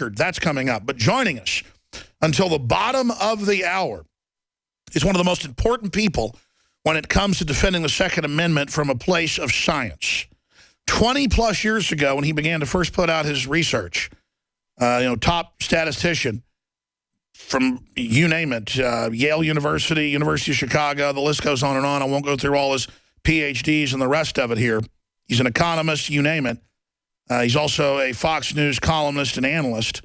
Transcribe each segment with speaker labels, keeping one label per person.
Speaker 1: record. That's coming up. But joining us until the bottom of the hour is one of the most important people when it comes to defending the Second Amendment from a place of science. 20-plus years ago, when he began to first put out his research, top statistician from, you name it, Yale University, University of Chicago, the list goes on and on. I won't go through all his PhDs and the rest of it here. He's an economist, you name it. He's also a Fox News columnist and analyst.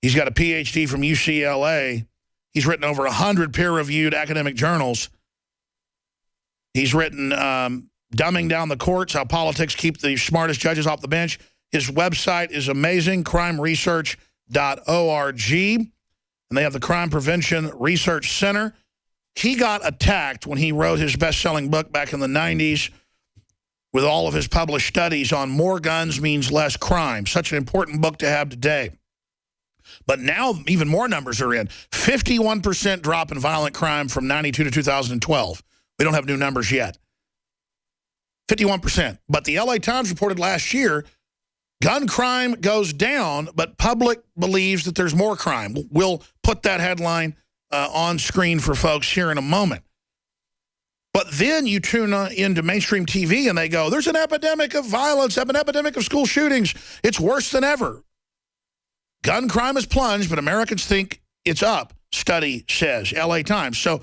Speaker 1: He's got a PhD from UCLA. He's written over 100 peer-reviewed academic journals. He's written Dumbing Down the Courts, How Politics Keep the Smartest Judges Off the Bench. His website is amazing, crimeresearch.org. And they have the Crime Prevention Research Center. He got attacked when he wrote his best-selling book back in the 90s with all of his published studies on more guns means less crime. Such an important book to have today. But now even more numbers are in. 51% drop in violent crime from 92 to 2012. We don't have new numbers yet. 51%. But the LA Times reported last year, gun crime goes down, but public believes that there's more crime. We'll put that headline on screen for folks here in a moment. But then you tune into mainstream TV and they go, there's an epidemic of violence, an epidemic of school shootings. It's worse than ever. Gun crime has plunged, but Americans think it's up, study says, LA Times. So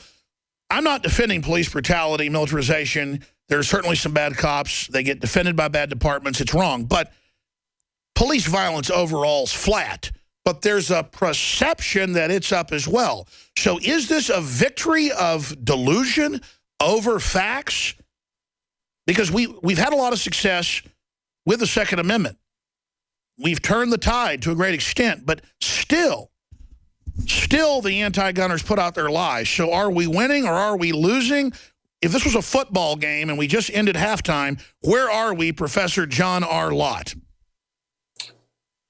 Speaker 1: I'm not defending police brutality, militarization. There are certainly some bad cops. They get defended by bad departments. It's wrong. But police violence overall is flat. But there's a perception that it's up as well. So is this a victory of delusion over facts? Because we've had a lot of success with the Second Amendment. We've turned the tide to a great extent, but still the anti-gunners put out their lies. So are we winning or are we losing? If this was a football game and we just ended halftime, where are we, Professor John R. Lott?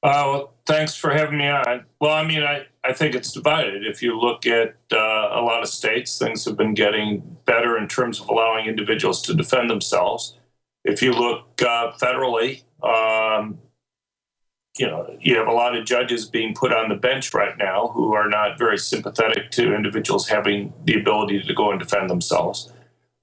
Speaker 2: Well, thanks for having me on. Well, I mean, I think it's divided. If you look at a lot of states, things have been getting better in terms of allowing individuals to defend themselves. If you look federally, you have a lot of judges being put on the bench right now who are not very sympathetic to individuals having the ability to go and defend themselves.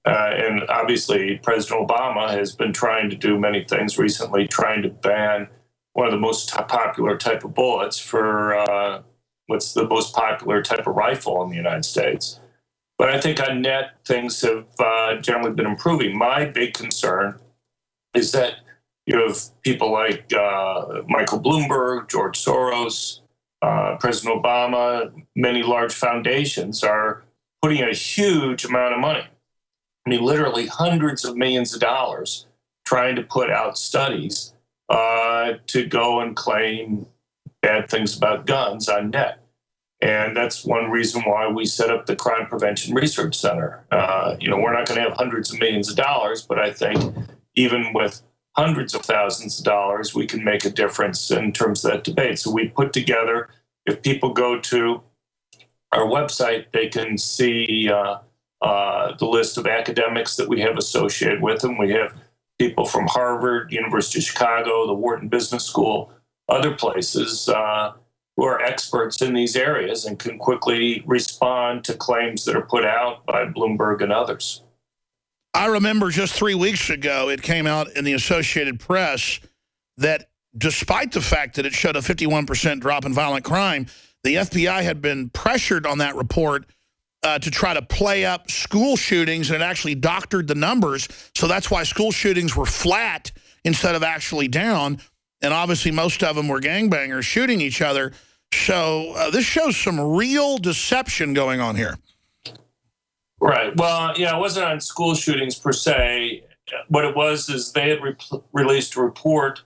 Speaker 2: And obviously, President Obama has been trying to do many things recently, trying to ban one of the most popular type of bullets for what's the most popular type of rifle in the United States. But I think on net, things have generally been improving. My big concern is that you have people like Michael Bloomberg, George Soros, President Obama, many large foundations are putting a huge amount of money. I mean, literally hundreds of millions of dollars trying to put out studies to go and claim bad things about guns on net. And that's one reason why we set up the Crime Prevention Research Center. We're not going to have hundreds of millions of dollars, but I think even with hundreds of thousands of dollars, we can make a difference in terms of that debate. So we put together, if people go to our website, they can see the list of academics that we have associated with them. We have people from Harvard, University of Chicago, the Wharton Business School, other places who are experts in these areas and can quickly respond to claims that are put out by Bloomberg and others.
Speaker 1: I remember just 3 weeks ago, it came out in the Associated Press that despite the fact that it showed a 51% drop in violent crime, the FBI had been pressured on that report to try to play up school shootings, and it actually doctored the numbers. So that's why school shootings were flat instead of actually down. And obviously most of them were gangbangers shooting each other. So this shows some real deception going on here.
Speaker 2: Right. Well, yeah, it wasn't on school shootings per se. What it was is they had released a report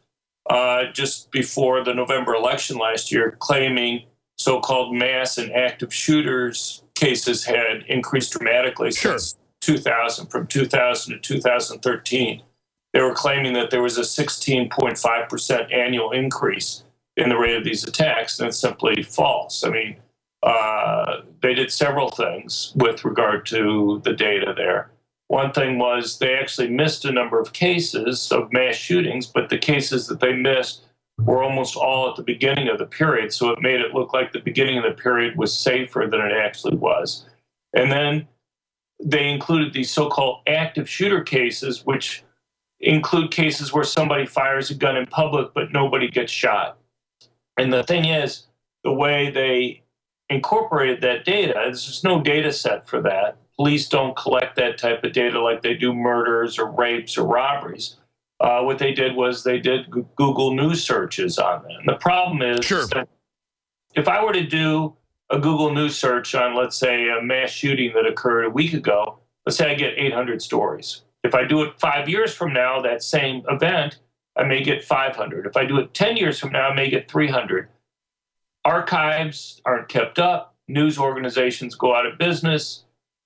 Speaker 2: just before the November election last year claiming so-called mass and active shooters cases had increased dramatically since 2000, from 2000 to 2013. They were claiming that there was a 16.5% annual increase in the rate of these attacks, and it's simply false. I mean, they did several things with regard to the data there. One thing was they actually missed a number of cases of mass shootings, but the cases that they missed were almost all at the beginning of the period. So it made it look like the beginning of the period was safer than it actually was. And then they included these so-called active shooter cases, which include cases where somebody fires a gun in public, but nobody gets shot. And the thing is, the way they incorporated that data, there's just no data set for that. Police don't collect that type of data like they do murders or rapes or robberies. What they did was they did Google News searches on them. And the problem is that if I were to do a Google News search on, let's say, a mass shooting that occurred a week ago, let's say I get 800 stories. If I do it 5 years from now, that same event, I may get 500. If I do it 10 years from now, I may get 300. Archives aren't kept up. News organizations go out of business.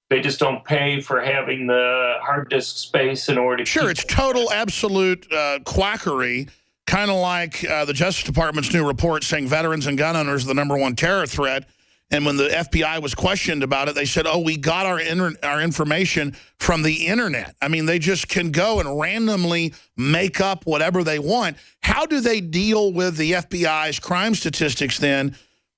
Speaker 2: They just don't pay for having the hard disk space in order to
Speaker 1: Sure, it's total, absolute quackery, kind of like the Justice Department's new report saying veterans and gun owners are the #1 terror threat. And when the FBI was questioned about it, they said, oh, we got our information from the internet. I mean, they just can go and randomly make up whatever they want. How do they deal with the FBI's crime statistics then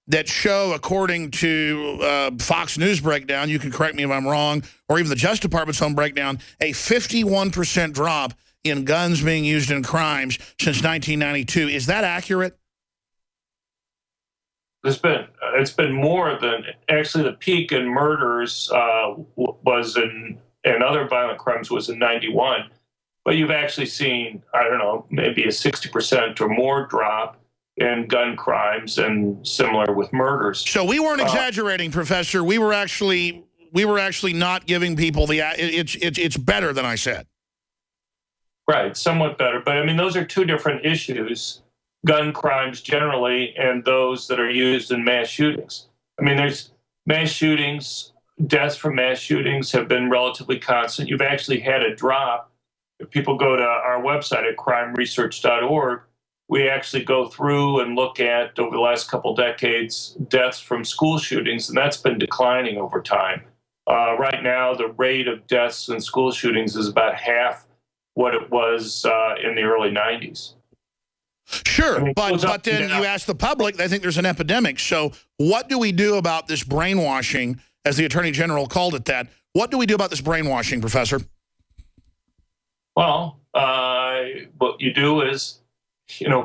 Speaker 1: that show, according to Fox News breakdown, you can correct me if I'm wrong, or even the Justice Department's own breakdown, a 51% drop in guns being used in crimes since 1992. Is that accurate?
Speaker 2: It's been more than, actually the peak in murders was in, and other violent crimes was in 91. But you've actually seen, I don't know, maybe a 60% or more drop in gun crimes, and similar with murders.
Speaker 1: So we weren't exaggerating, Professor. We were actually not giving people the, it's better than I said.
Speaker 2: Right, somewhat better. But I mean, those are two different issues. Gun crimes generally, and those that are used in mass shootings. I mean, there's mass shootings, deaths from mass shootings have been relatively constant. You've actually had a drop. If people go to our website at crimeresearch.org, we actually go through and look at, over the last couple decades, deaths from school shootings, and that's been declining over time. Right now, the rate of deaths in school shootings is about half what it was in the early 90s.
Speaker 1: Sure, I mean, but then you ask the public, they think there's an epidemic. So what do we do about this brainwashing, as the Attorney General called it that? What do we do about this brainwashing, Professor?
Speaker 2: Well, what you do is,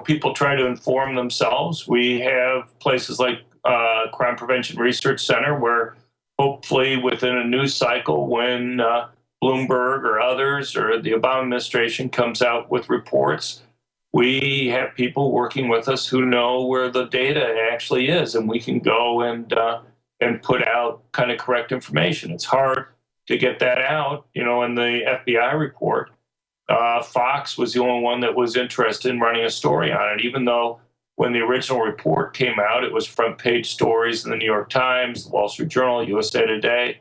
Speaker 2: people try to inform themselves. We have places like Crime Prevention Research Center where hopefully within a news cycle, when Bloomberg or others or the Obama administration comes out with reports, we have people working with us who know where the data actually is, and we can go and put out kind of correct information. It's hard to get that out, in the FBI report. Fox was the only one that was interested in running a story on it, even though when the original report came out, it was front page stories in the New York Times, the Wall Street Journal, USA Today,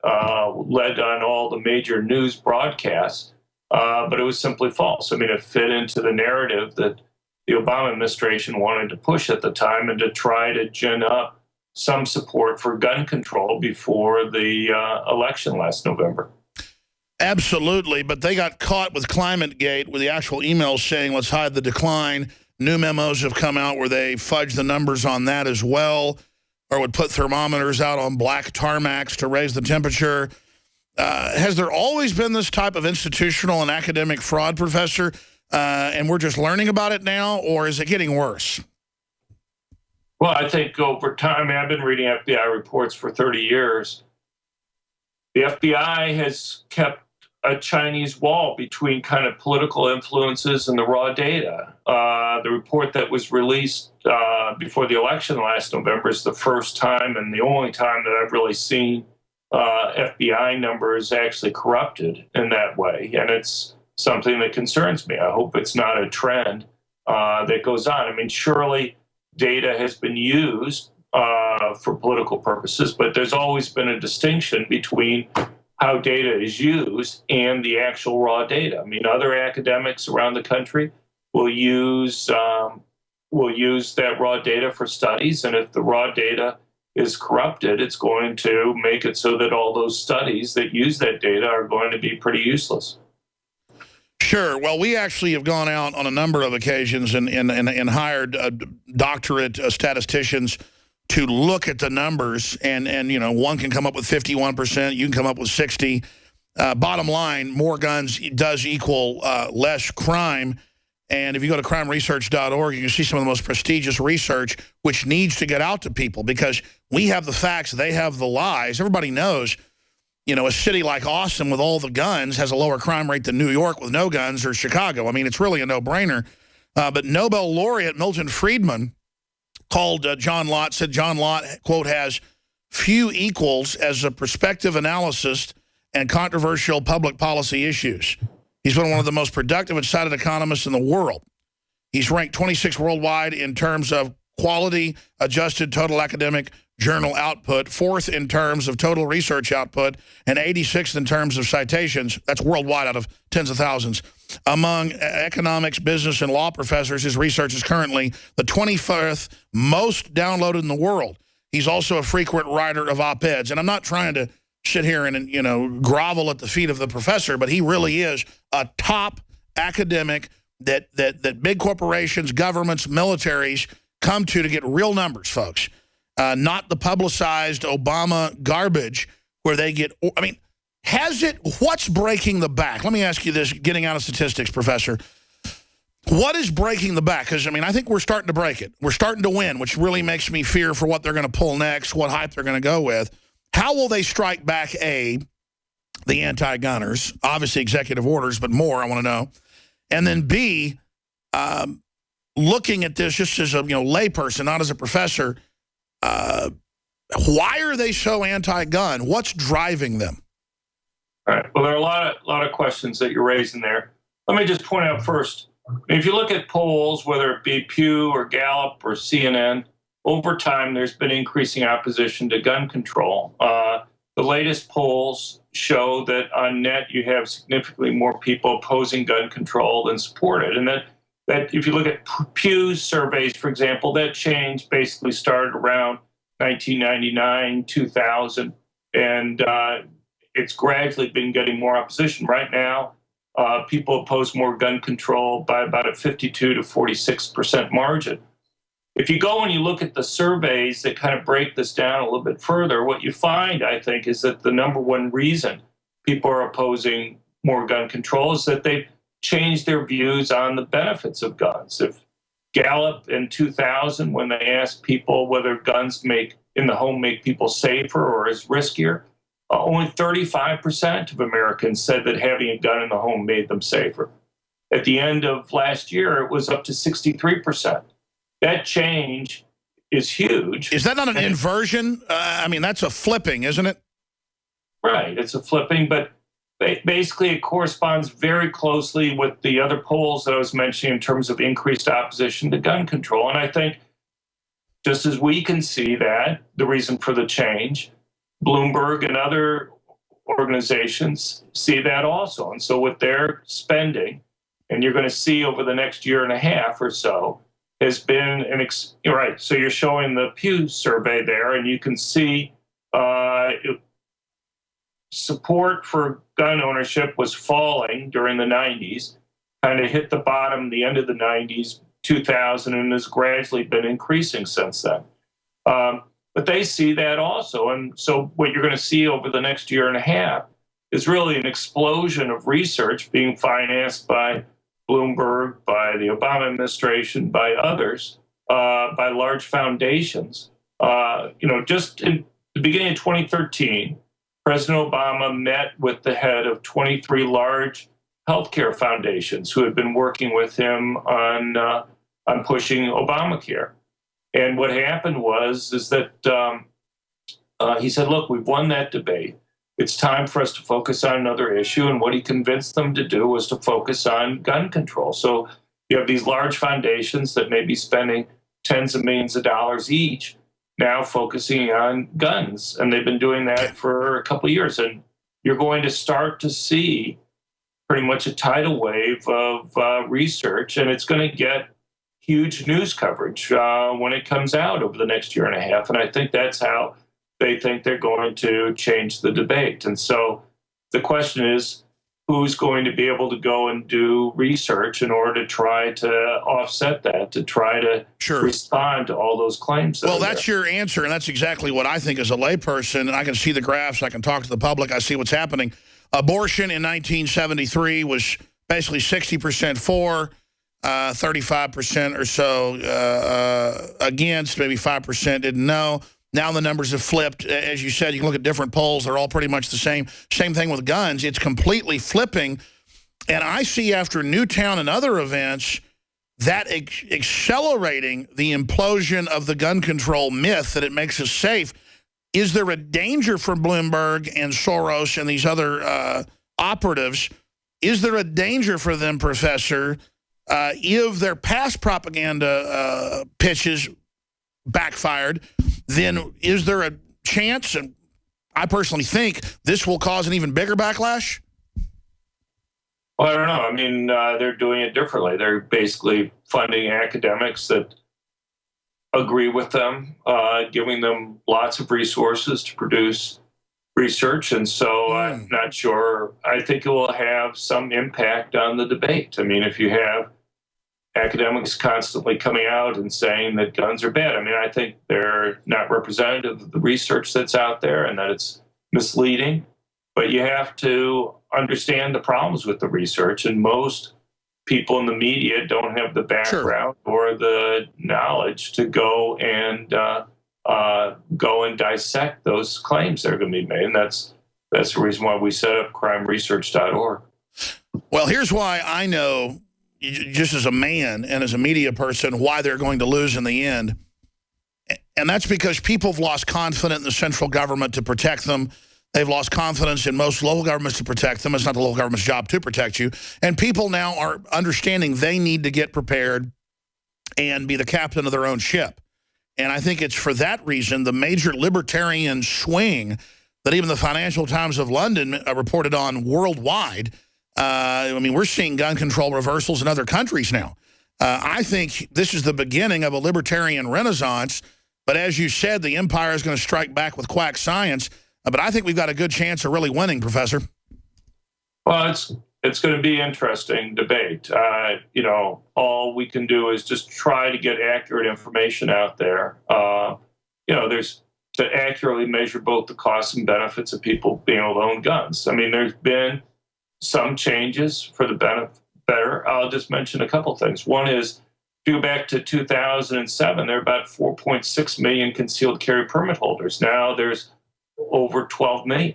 Speaker 2: led on all the major news broadcasts. But it was simply false. I mean, it fit into the narrative that the Obama administration wanted to push at the time, and to try to gin up some support for gun control before the election last November.
Speaker 1: Absolutely, but they got caught with ClimateGate, with the actual emails saying, let's hide the decline. New memos have come out where they fudge the numbers on that as well, or would put thermometers out on black tarmacs to raise the temperature. Has there always been this type of institutional and academic fraud, Professor, and we're just learning about it now, or is it getting worse?
Speaker 2: Well, I think over time, I've been reading FBI reports for 30 years. The FBI has kept a Chinese wall between kind of political influences and the raw data. The report that was released before the election last November is the first time and the only time that I've really seen FBI numbers actually corrupted in that way. And it's something that concerns me. I hope it's not a trend that goes on. I mean, surely data has been used for political purposes, but there's always been a distinction between how data is used and the actual raw data. I mean, other academics around the country will use that raw data for studies, and if the raw data is corrupted, it's going to make it so that all those studies that use that data are going to be pretty useless.
Speaker 1: Sure. Well, we actually have gone out on a number of occasions and hired doctorate statisticians to look at the numbers. And one can come up with 51%. You can come up with 60. Bottom line, more guns does equal less crime. And if you go to crimeresearch.org, you can see some of the most prestigious research, which needs to get out to people because we have the facts, they have the lies. Everybody knows, a city like Austin with all the guns has a lower crime rate than New York with no guns or Chicago. I mean, it's really a no-brainer. But Nobel laureate Milton Friedman called John Lott, said John Lott, quote, has few equals as a prospective analyst and controversial public policy issues. He's been one of the most productive and cited economists in the world. He's ranked 26 worldwide in terms of quality adjusted total academic journal output, 4th in terms of total research output, and 86th in terms of citations. That's worldwide out of tens of thousands. Among economics, business, and law professors, his research is currently the 25th most downloaded in the world. He's also a frequent writer of op-eds. And I'm not trying to sit here and, grovel at the feet of the professor, but he really is a top academic that big corporations, governments, militaries come to get real numbers, folks. Not the publicized Obama garbage where they get, what's breaking the back? Let me ask you this, getting out of statistics, Professor. What is breaking the back? Because, I think we're starting to break it. We're starting to win, which really makes me fear for what they're going to pull next, what hype they're going to go with. How will they strike back, A, the anti-gunners, obviously executive orders, but more, I want to know. And then B, looking at this just as a layperson, not as a professor, why are they so anti-gun? What's driving them?
Speaker 2: All right. Well, there are a lot of questions that you're raising there. Let me just point out first, if you look at polls, whether it be Pew or Gallup or CNN, over time there's been increasing opposition to gun control. The latest polls show that on net you have significantly more people opposing gun control than support it. And that if you look at Pew's surveys, for example, that change basically started around 1999, 2000, and it's gradually been getting more opposition. Right now, people oppose more gun control by about a 52 to 46% margin. If you go and you look at the surveys that kind of break this down a little bit further, what you find, I think, is that the number one reason people are opposing more gun control is that they've changed their views on the benefits of guns. If Gallup in 2000, when they asked people whether guns in the home make people safer or is riskier, only 35% of Americans said that having a gun in the home made them safer. At the end of last year, it was up to 63%. That change is huge.
Speaker 1: Is that not an inversion? That's a flipping, isn't it?
Speaker 2: Right, it's a flipping, but basically it corresponds very closely with the other polls that I was mentioning in terms of increased opposition to gun control. And I think just as we can see that, the reason for the change, Bloomberg and other organizations see that also. And so with their spending, and you're going to see over the next year and a half or so, has been right. So you're showing the Pew survey there, and you can see support for gun ownership was falling during the 90s, kind of hit the bottom the end of the 90s, 2000, and has gradually been increasing since then. But they see that also. And so what you're going to see over the next year and a half is really an explosion of research being financed by Bloomberg, by the Obama administration, by others, by large foundations. Just in the beginning of 2013, President Obama met with the head of 23 large healthcare foundations who had been working with him on pushing Obamacare. And what happened is that he said, look, we've won that debate. It's time for us to focus on another issue. And what he convinced them to do was to focus on gun control. So you have these large foundations that may be spending tens of millions of dollars each, now focusing on guns. And they've been doing that for a couple of years. And you're going to start to see pretty much a tidal wave of research, and it's going to get huge news coverage when it comes out over the next year and a half. And I think that's how they think they're going to change the debate. And so the question is, who's going to be able to go and do research in order to try to offset that, to try to respond to all those claims.
Speaker 1: Well, that's your answer, and that's exactly what I think as a layperson. And I can see the graphs, I can talk to the public, I see what's happening. Abortion in 1973 was basically 60% for, 35% or so against, maybe 5% didn't know. Now the numbers have flipped. As you said, you can look at different polls. They're all pretty much the same. Same thing with guns. It's completely flipping. And I see after Newtown and other events that accelerating the implosion of the gun control myth that it makes us safe. Is there a danger for Bloomberg and Soros and these other operatives? Is there a danger for them, Professor, if their past propaganda pitches backfired? Then is there a chance, and I personally think, this will cause an even bigger backlash?
Speaker 2: Well, I don't know. I mean, they're doing it differently. They're basically funding academics that agree with them, giving them lots of resources to produce research. And so I'm not sure. I think it will have some impact on the debate. I mean, if you have academics constantly coming out and saying that guns are bad, I mean, I think they're not representative of the research that's out there and that it's misleading. But you have to understand the problems with the research, and most people in the media don't have the background or the knowledge to go and dissect those claims that are going to be made. And that's the reason why we set up crimeresearch.org.
Speaker 1: Well, here's why I know, just as a man and as a media person, why they're going to lose in the end. And that's because people have lost confidence in the central government to protect them. They've lost confidence in most local governments to protect them. It's not the local government's job to protect you. And people now are understanding they need to get prepared and be the captain of their own ship. And I think it's for that reason the major libertarian swing that even the Financial Times of London reported on worldwide. I mean, we're seeing gun control reversals in other countries now. I think this is the beginning of a libertarian renaissance. But as you said, the empire is going to strike back with quack science. But I think we've got a good chance of really winning, Professor.
Speaker 2: Well, it's going to be an interesting debate. You know, all we can do is just try to get accurate information out there. You know, there's to accurately measure both the costs and benefits of people being able to own guns. I mean, there's been some changes for the better. I'll just mention a couple things. One is, if you go back to 2007, there were about 4.6 million concealed carry permit holders. Now there's over 12 million.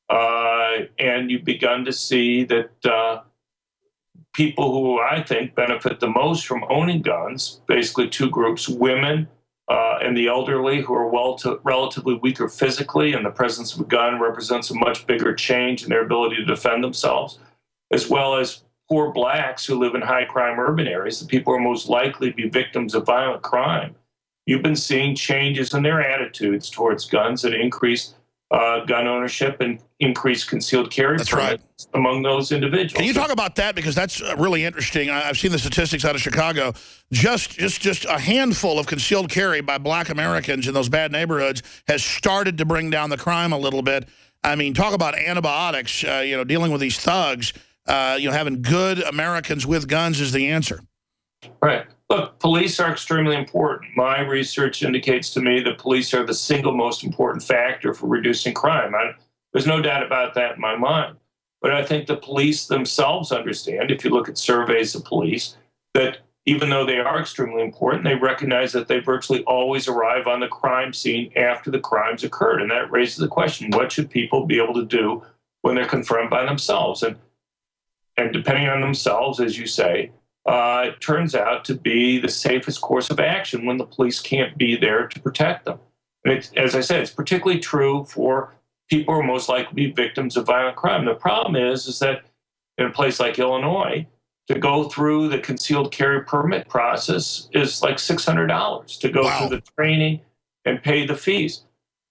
Speaker 2: And you've begun to see that people who I think benefit the most from owning guns, basically two groups, women and the elderly who are relatively weaker physically, and the presence of a gun represents a much bigger change in their ability to defend themselves, as well as poor blacks who live in high crime urban areas, the people who are most likely to be victims of violent crime. You've been seeing changes in their attitudes towards guns and increased gun ownership and increased concealed carry permits among those individuals.
Speaker 1: Can you talk about that? Because that's really interesting. I've seen the statistics out of Chicago. Just a handful of concealed carry by black Americans in those bad neighborhoods has started to bring down the crime a little bit. I mean, talk about antibiotics, you know, dealing with these thugs. You know, having good Americans with guns is the answer.
Speaker 2: Right. Look, police are extremely important. My research indicates to me that police are the single most important factor for reducing crime. There's no doubt about that in my mind. But I think the police themselves understand, if you look at surveys of police, that even though they are extremely important, they recognize that they virtually always arrive on the crime scene after the crimes occurred. And that raises the question, what should people be able to do when they're confronted by themselves? And depending on themselves, as you say, it turns out to be the safest course of action when the police can't be there to protect them. And as I said, it's particularly true for people who are most likely to be victims of violent crime. The problem is that in a place like Illinois, to go through the concealed carry permit process is like $600 to go through the training and pay the fees.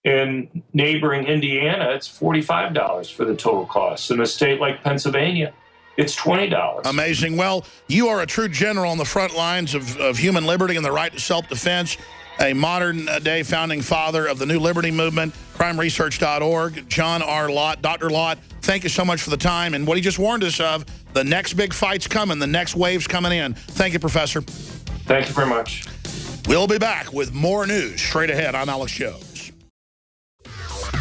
Speaker 2: In neighboring Indiana, it's $45 for the total cost. In a state like Pennsylvania, it's $20.
Speaker 1: Amazing. Well, you are a true general on the front lines of human liberty and the right to self-defense, a modern-day founding father of the new liberty movement. crimeresearch.org. John R. Lott, Dr. Lott, thank you so much for the time. And what he just warned us of, the next big fight's coming, the next wave's coming in. Thank you, Professor.
Speaker 2: Thank you very much.
Speaker 1: We'll be back with more news straight ahead. I'm Alex Joe.